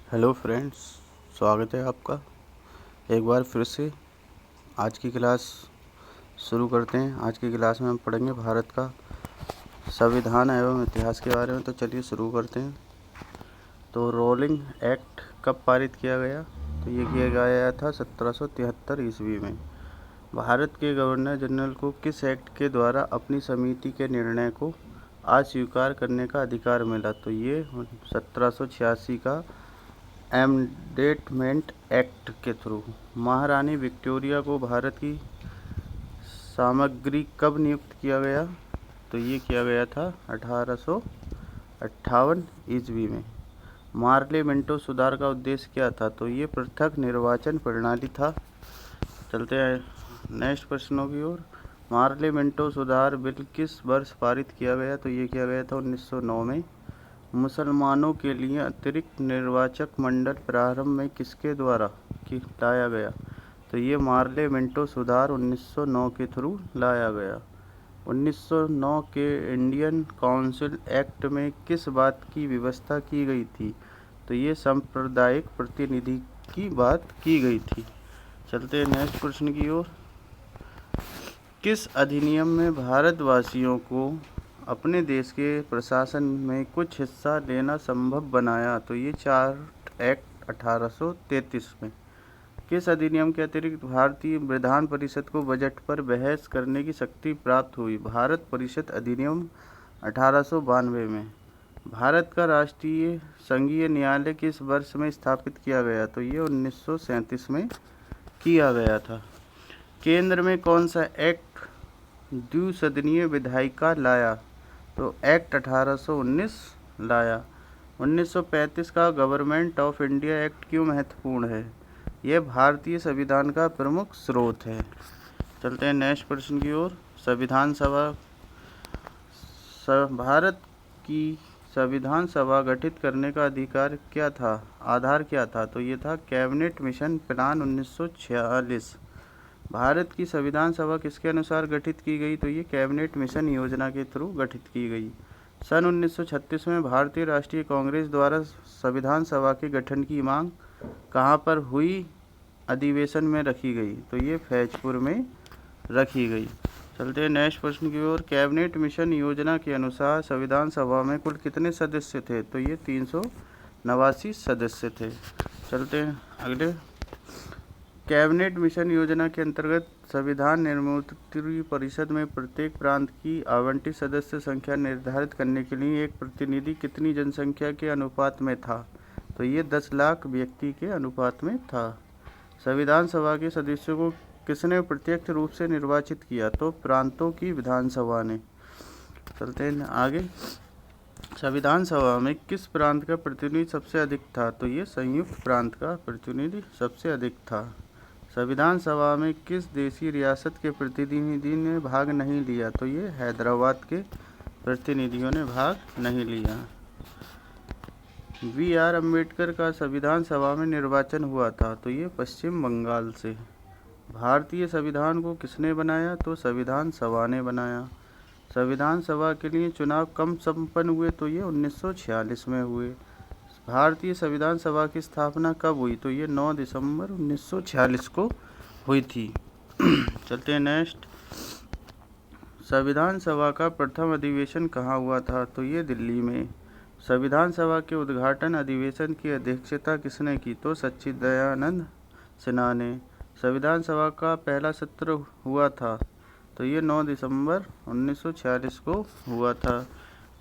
Hello friends, स्वागत है आपका एक बार फिर से। आज की क्लास शुरू करते हैं। आज की क्लास में हम पढ़ेंगे भारत का संविधान एवं इतिहास के बारे में। तो चलिए शुरू करते हैं। तो रोलिंग एक्ट कब पारित किया गया? तो ये किया गया था 1773 ईस्वी में। भारत के गवर्नर जनरल को किस एक्ट के द्वारा अपनी समिति के निर्णय को अस्वीकार करने का अधिकार मिला? तो ये 1786 का एमेंडमेंट एक्ट के थ्रू। महारानी विक्टोरिया को भारत की सामग्री कब नियुक्त किया गया? तो ये किया गया था 1858 ईस्वी में। पार्लियामेंटो सुधार का उद्देश्य क्या था? तो ये पृथक निर्वाचन प्रणाली था। चलते हैं नेक्स्ट प्रश्नों की ओर। पार्लियामेंटो सुधार बिल किस वर्ष पारित किया गया? तो ये किया गया था 1909 में। मुसलमानों के लिए अतिरिक्त निर्वाचक मंडल प्रारंभ में किसके द्वारा लाया गया? तो ये पार्लियामेंटो सुधार 1909 के थ्रू लाया गया। 1909 के इंडियन काउंसिल एक्ट में किस बात की व्यवस्था की गई थी? तो ये सांप्रदायिक प्रतिनिधि की बात की गई थी। चलते हैं नेक्स्ट प्रश्न की ओर। किस अधिनियम में भारतवासियों को अपने देश के प्रशासन में कुछ हिस्सा लेना संभव बनाया? तो ये चार्ट एक्ट 1833 में। किस अधिनियम के अतिरिक्त भारतीय विधान परिषद को बजट पर बहस करने की शक्ति प्राप्त हुई? भारत परिषद अधिनियम 1892 में। भारत का राष्ट्रीय संघीय न्यायालय किस वर्ष में स्थापित किया गया? तो ये 1937 में किया गया था। केंद्र में कौन सा एक्ट द्विसदनीय विधायिका लाया? तो एक्ट 1819 लाया। 1935 का गवर्नमेंट ऑफ इंडिया एक्ट क्यों महत्वपूर्ण है? यह भारतीय संविधान का प्रमुख स्रोत है। चलते हैं नेक्स्ट प्रश्न की ओर। संविधान सभा भारत की संविधान सभा गठित करने का अधिकार क्या था? आधार क्या था? तो ये था कैबिनेट मिशन प्लान 1946। भारत की संविधान सभा किसके अनुसार गठित की गई? तो ये कैबिनेट मिशन योजना के थ्रू गठित की गई। सन 1936 में भारतीय राष्ट्रीय कांग्रेस द्वारा संविधान सभा के गठन की मांग कहाँ पर हुई अधिवेशन में रखी गई? तो ये फैजपुर में रखी गई। चलते हैं नेक्स्ट प्रश्न की ओर। कैबिनेट मिशन योजना के अनुसार संविधान सभा में कुल कितने सदस्य थे? तो ये 389 सदस्य थे। चलते हैं अगले। कैबिनेट मिशन योजना के अंतर्गत संविधान निर्मात्री परिषद में प्रत्येक प्रांत की आवंटित सदस्य संख्या निर्धारित करने के लिए एक प्रतिनिधि कितनी जनसंख्या के अनुपात में था? तो ये 10 लाख व्यक्ति के अनुपात में था। संविधान सभा के सदस्यों को किसने प्रत्यक्ष रूप से निर्वाचित किया? तो प्रांतों की विधानसभा ने। चलते हैं आगे। संविधान सभा में किस प्रांत का प्रतिनिधि सबसे अधिक था? तो ये संयुक्त प्रांत का प्रतिनिधि सबसे अधिक था। संविधान सभा में किस देशी रियासत के प्रतिनिधि ने भाग नहीं लिया? तो ये हैदराबाद के प्रतिनिधियों ने भाग नहीं लिया। बी.आर. अम्बेडकर का संविधान सभा में निर्वाचन हुआ था? तो ये पश्चिम बंगाल से। भारतीय संविधान को किसने बनाया? तो संविधान सभा ने बनाया। संविधान सभा के लिए चुनाव कब संपन्न हुए? तो ये 1946 में हुए। भारतीय संविधान सभा की स्थापना कब हुई? तो ये 9 दिसंबर 1946 को हुई थी। चलते हैं नेक्स्ट। संविधान सभा का प्रथम अधिवेशन कहाँ हुआ था? तो ये दिल्ली में। संविधान सभा के उद्घाटन अधिवेशन की अध्यक्षता किसने की? तो सच्चिदानंद सिन्हा ने। संविधान सभा का पहला सत्र हुआ था? तो ये 9 दिसंबर 1946 को हुआ था।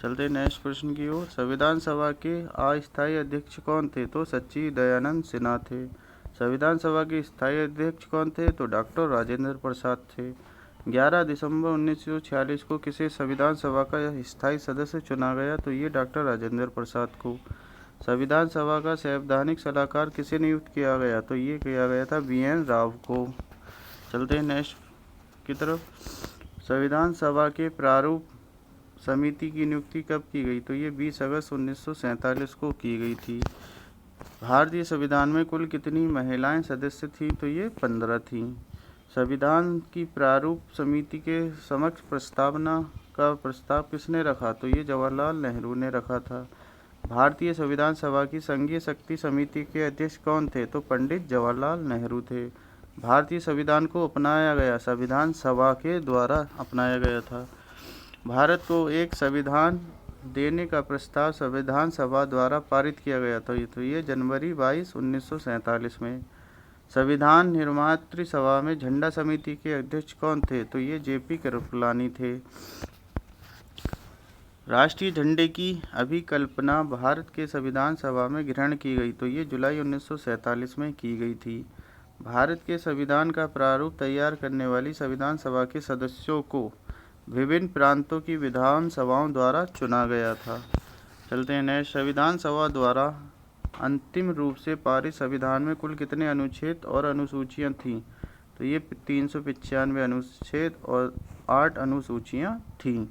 चलते नेक्स्ट प्रश्न की ओर। संविधान सभा के अस्थायी अध्यक्ष कौन थे? तो सच्चिदानंद सिन्हा थे। संविधान सभा के स्थायी अध्यक्ष कौन थे? तो डॉक्टर राजेंद्र प्रसाद थे। 11 दिसंबर 1946 को किसे संविधान सभा का स्थायी सदस्य चुना गया? तो ये डॉक्टर राजेंद्र प्रसाद को। संविधान सभा का संवैधानिक सलाहकार किसे नियुक्त किया गया? तो ये किया गया था बी.एन. राव को। चलते हैं नेक्स्ट की तरफ। संविधान सभा के प्रारूप समिति की नियुक्ति कब की गई? तो ये 20 अगस्त 1947 को की गई थी। भारतीय संविधान में कुल कितनी महिलाएं सदस्य थीं? तो ये 15 थीं। संविधान की प्रारूप समिति के समक्ष प्रस्तावना का प्रस्ताव किसने रखा? तो ये जवाहरलाल नेहरू ने रखा था। भारतीय संविधान सभा की संघीय शक्ति समिति के अध्यक्ष कौन थे? तो पंडित जवाहरलाल नेहरू थे। भारतीय संविधान को अपनाया गया संविधान सभा के द्वारा अपनाया गया था। भारत को एक संविधान देने का प्रस्ताव संविधान सभा द्वारा पारित किया गया था। तो ये जनवरी 22, 1947 में। संविधान निर्मात्री सभा में झंडा समिति के अध्यक्ष कौन थे? तो ये जेपी कृपलानी थे। राष्ट्रीय झंडे की अभिकल्पना भारत के संविधान सभा में ग्रहण की गई। तो ये जुलाई 1947 में की गई थी। भारत के संविधान का प्रारूप तैयार करने वाली संविधान सभा के सदस्यों को विभिन्न प्रांतों की विधान सभाओं द्वारा चुना गया था। चलते हैं नेक्स्ट। संविधान सभा द्वारा अंतिम रूप से पारित संविधान में कुल कितने अनुच्छेद और अनुसूचियां थीं? तो ये 395 अनुच्छेद और 8 अनुसूचियां थीं।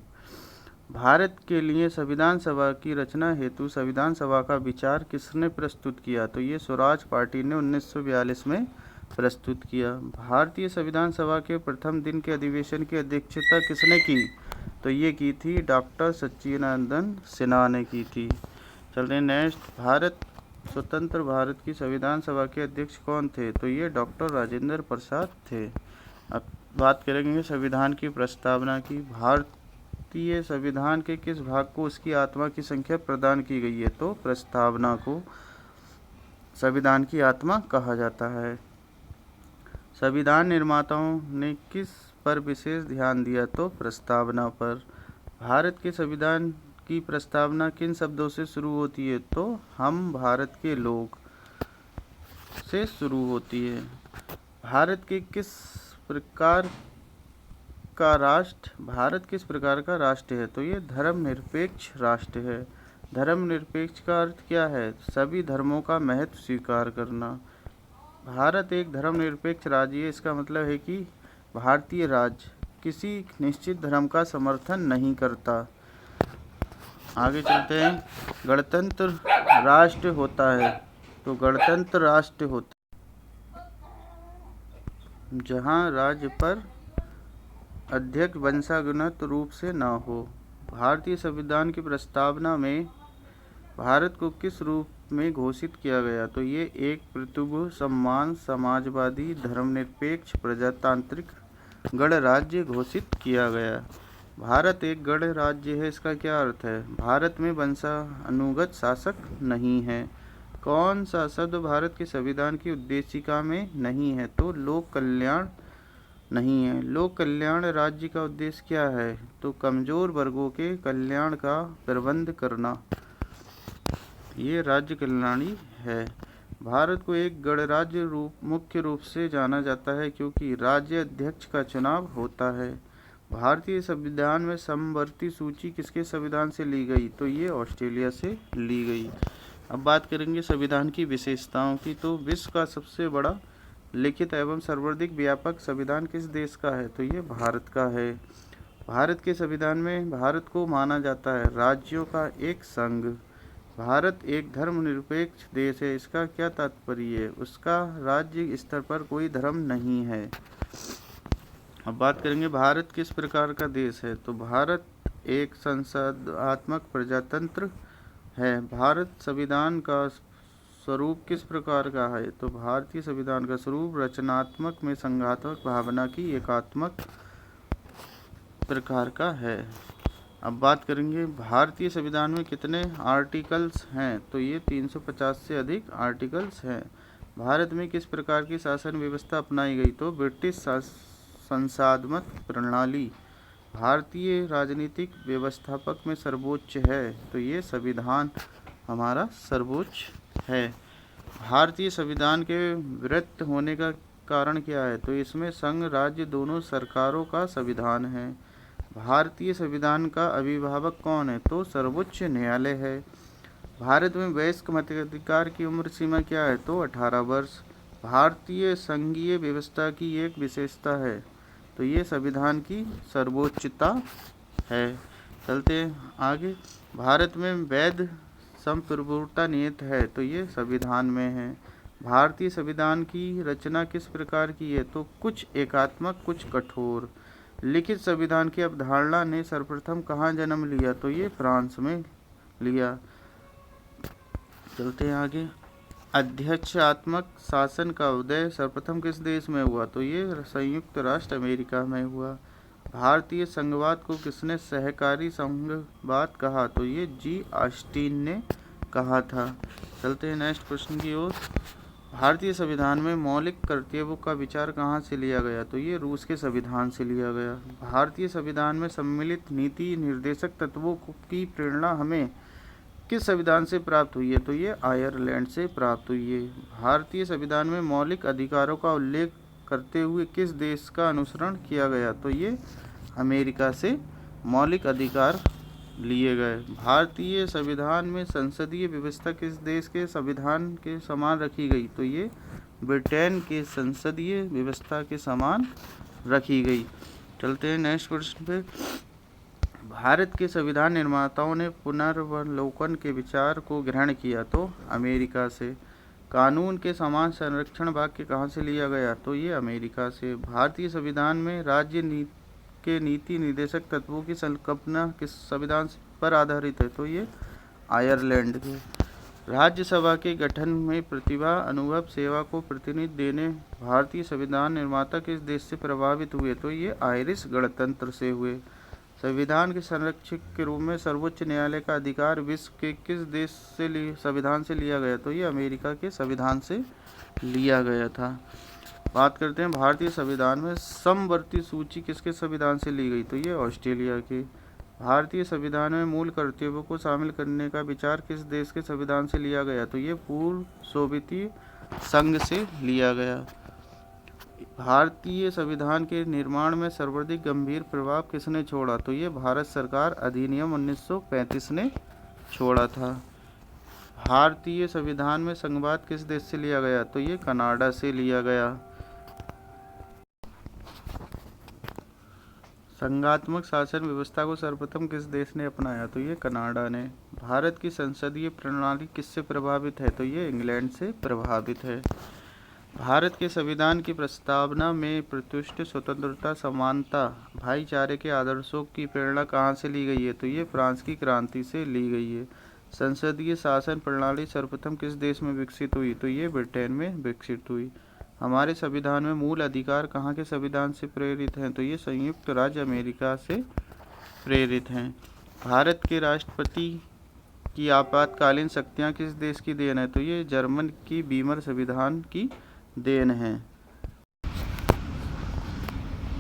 भारत के लिए संविधान सभा की रचना हेतु संविधान सभा का विचार किसने प्रस्तुत किया? तो ये स्वराज पार्टी ने 1942 में प्रस्तुत किया। भारतीय संविधान सभा के प्रथम दिन के अधिवेशन की अध्यक्षता किसने की? तो ये की थी डॉक्टर सच्चिदानंद सिन्हा ने की थी। चलते हैं नेक्स्ट। स्वतंत्र भारत की संविधान सभा के अध्यक्ष कौन थे? तो ये डॉक्टर राजेंद्र प्रसाद थे। अब बात करेंगे संविधान की प्रस्तावना की। भारतीय संविधान के किस भाग को उसकी आत्मा की संख्या प्रदान की गई है? तो प्रस्तावना को संविधान की आत्मा कहा जाता है। संविधान निर्माताओं ने किस पर विशेष ध्यान दिया? तो प्रस्तावना पर। भारत के संविधान की प्रस्तावना किन शब्दों से शुरू होती है? तो हम भारत के लोग से शुरू होती है। भारत किस प्रकार का राष्ट्र है? तो ये धर्मनिरपेक्ष राष्ट्र है। धर्मनिरपेक्ष का अर्थ क्या है? सभी धर्मों का महत्व स्वीकार करना। भारत एक धर्मनिरपेक्ष राज्य है। इसका मतलब है कि भारतीय राज्य किसी निश्चित धर्म का समर्थन नहीं करता। आगे चलते हैं। गणतंत्र राष्ट्र होता है। तो गणतंत्र राष्ट्र होता है जहाँ राज्य पर अध्यक्ष वंशानुगत रूप से न हो। भारतीय संविधान की प्रस्तावना में भारत को किस रूप में घोषित किया गया? तो ये एक प्रभुत्व, सम्मान, समाजवादी, धर्मनिरपेक्ष, प्रजातांत्रिक गणराज्य घोषित किया गया। भारत एक गणराज्य है। इसका क्या अर्थ है? भारत में वंशानुगत शासक नहीं है। कौन सा शब्द भारत के संविधान की उद्देशिका में नहीं है? तो लोक कल्याण नहीं है। लोक कल्याण राज्य का उद्देश्य क्या है? तो कमजोर वर्गों के कल्याण का प्रबंध करना। ये राज्य कल्याणी है। भारत को एक गणराज्य मुख्य रूप से जाना जाता है क्योंकि राज्य अध्यक्ष का चुनाव होता है। भारतीय संविधान में समवर्ती सूची किसके संविधान से ली गई? तो ये ऑस्ट्रेलिया से ली गई। अब बात करेंगे संविधान की विशेषताओं की। तो विश्व का सबसे बड़ा लिखित एवं सर्वाधिक व्यापक संविधान किस देश का है? तो ये भारत का है। भारत के संविधान में भारत को माना जाता है राज्यों का एक संघ। भारत एक धर्मनिरपेक्ष देश है। इसका क्या तात्पर्य है? उसका राज्य स्तर पर कोई धर्म नहीं है। अब बात करेंगे भारत किस प्रकार का देश है? तो भारत एक संसदात्मक प्रजातंत्र है। भारत संविधान का स्वरूप किस प्रकार का है? तो भारतीय संविधान का स्वरूप रचनात्मक में संघात्मक भावना की एकात्मक प्रकार का है। अब बात करेंगे भारतीय संविधान में कितने आर्टिकल्स हैं? तो ये 350 से अधिक आर्टिकल्स हैं। भारत में किस प्रकार की शासन व्यवस्था अपनाई गई? तो ब्रिटिश संसदीय प्रणाली भारतीय राजनीतिक व्यवस्थापक में सर्वोच्च है। तो ये संविधान हमारा सर्वोच्च है। भारतीय संविधान के वृत्त होने का कारण क्या है? तो इसमें संघ राज्य दोनों सरकारों का संविधान है। भारतीय संविधान का अभिभावक कौन है? तो सर्वोच्च न्यायालय है। भारत में वयस्क मताधिकार की उम्र सीमा क्या है? तो 18 वर्ष। भारतीय संघीय व्यवस्था की एक विशेषता है। तो ये संविधान की सर्वोच्चता है। चलते आगे। भारत में वैध संप्रभुता नियत है। तो ये संविधान में है। भारतीय संविधान की रचना किस प्रकार की है? तो कुछ एकात्मक, कुछ कठोर। लिखित संविधान की अवधारणा ने सर्वप्रथम कहाँ जन्म लिया? तो ये फ्रांस में लिया। चलते हैं आगे। अध्यक्षात्मक शासन का उदय सर्वप्रथम किस देश में हुआ? तो ये संयुक्त राष्ट्र अमेरिका में हुआ। भारतीय संघवाद को किसने सहकारी संघवाद कहा? तो ये जी ऑस्टिन ने कहा था। चलते हैं नेक्स्ट प्रश्न की ओर। भारतीय संविधान में मौलिक कर्तव्यों का विचार कहाँ से लिया गया? तो ये रूस के संविधान से लिया गया। भारतीय संविधान में सम्मिलित नीति निर्देशक तत्वों की प्रेरणा हमें किस संविधान से प्राप्त हुई है? तो ये आयरलैंड से प्राप्त हुई है। भारतीय संविधान में मौलिक अधिकारों का उल्लेख करते हुए किस देश का अनुसरण किया गया? तो ये अमेरिका से मौलिक अधिकार लिए गए। भारतीय संविधान में संसदीय व्यवस्था किस देश के संविधान के समान रखी गई? तो ये ब्रिटेन के संसदीय व्यवस्था के समान रखी गई। चलते हैं नेक्स्ट प्रश्न पे। भारत के संविधान निर्माताओं ने पुनर्वलोकन के विचार को ग्रहण किया? तो अमेरिका से। कानून के समान संरक्षण वाक्य कहाँ से लिया गया? तो ये अमेरिका से। भारतीय संविधान में राज्य के नीति निर्देशक तत्वों की संकल्पना किस संविधान पर आधारित है? तो ये आयरलैंड के। राज्यसभा के गठन में प्रतिभा, अनुभव, सेवा को प्रतिनिधि देने भारतीय संविधान निर्माता किस देश से प्रभावित हुए? तो ये आयरिश गणतंत्र से हुए। संविधान के संरक्षक के रूप में सर्वोच्च न्यायालय का अधिकार विश्व के किस देश से संविधान से लिया गया? तो ये अमेरिका के संविधान से लिया गया था। बात करते हैं भारतीय संविधान में समवर्ती सूची किसके संविधान से ली गई? तो ये ऑस्ट्रेलिया के। भारतीय संविधान में मूल कर्तव्यों को शामिल करने का विचार किस देश के संविधान से लिया गया? तो ये पूर्व सोवियत संघ से लिया गया। भारतीय संविधान के निर्माण में सर्वाधिक गंभीर प्रभाव किसने छोड़ा? तो ये भारत सरकार अधिनियम 1935 ने छोड़ा था। भारतीय संविधान में संघवाद किस देश से लिया गया? तो ये कनाडा से लिया गया। संघात्मक शासन व्यवस्था को सर्वप्रथम किस देश ने अपनाया? तो ये कनाडा ने। भारत की संसदीय प्रणाली किससे प्रभावित है? तो ये इंग्लैंड से प्रभावित है। भारत के संविधान की प्रस्तावना में प्रतिष्ठित स्वतंत्रता, समानता, भाईचारे के आदर्शों की प्रेरणा कहाँ से ली गई है? तो ये फ्रांस की क्रांति से ली गई है। संसदीय शासन प्रणाली सर्वप्रथम किस देश में विकसित हुई? तो ये ब्रिटेन में विकसित हुई। हमारे संविधान में मूल अधिकार कहाँ के संविधान से प्रेरित हैं? तो ये संयुक्त राज्य अमेरिका से प्रेरित हैं। भारत के राष्ट्रपति की आपातकालीन शक्तियाँ किस देश की देन है? तो ये जर्मन की वीमर संविधान की देन है।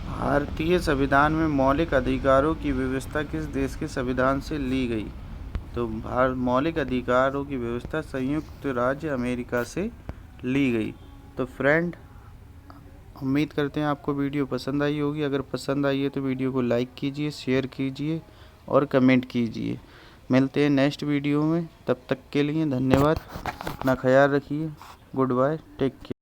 भारतीय संविधान में मौलिक अधिकारों की व्यवस्था किस देश के संविधान से ली गई? तो मौलिक अधिकारों की व्यवस्था संयुक्त राज्य अमेरिका से ली गई। तो फ्रेंड, उम्मीद करते हैं आपको वीडियो पसंद आई होगी। अगर पसंद आई है तो वीडियो को लाइक कीजिए, शेयर कीजिए और कमेंट कीजिए। मिलते हैं नेक्स्ट वीडियो में, तब तक के लिए धन्यवाद। अपना ख्याल रखिए। Goodbye, take care.